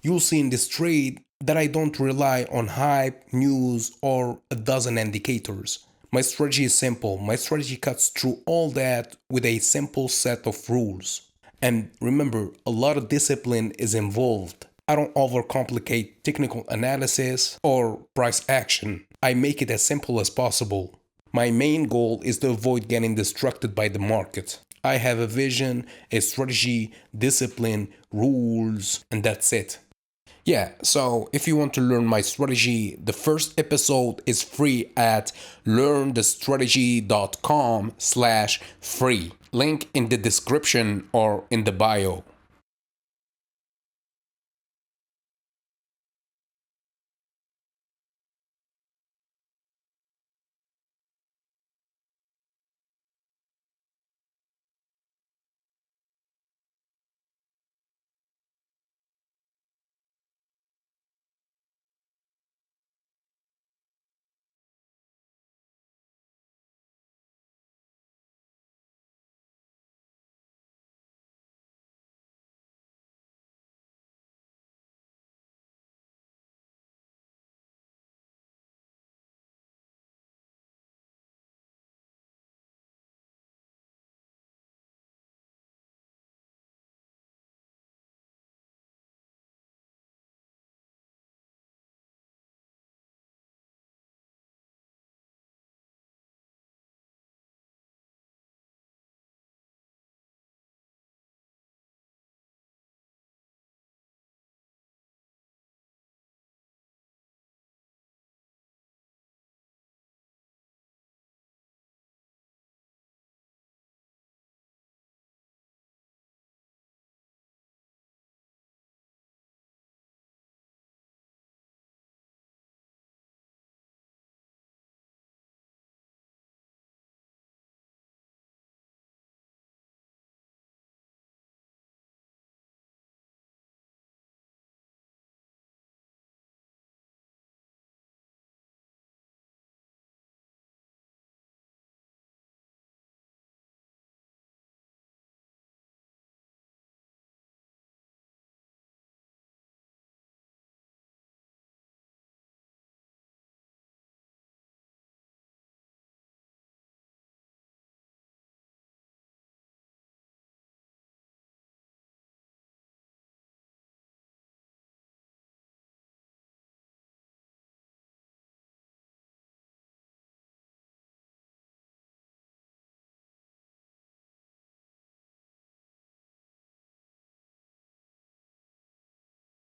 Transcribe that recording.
You'll see in this trade that I don't rely on hype, news, or a dozen indicators. My strategy is simple. My strategy cuts through all that with a simple set of rules. And remember, a lot of discipline is involved. I don't overcomplicate technical analysis or price action. I make it as simple as possible. My main goal is to avoid getting distracted by the market. I have a vision, a strategy, discipline, rules, and that's it. Yeah, so if you want to learn my strategy, the first episode is free at learnthestrategy.com/free. Link in the description or in the bio.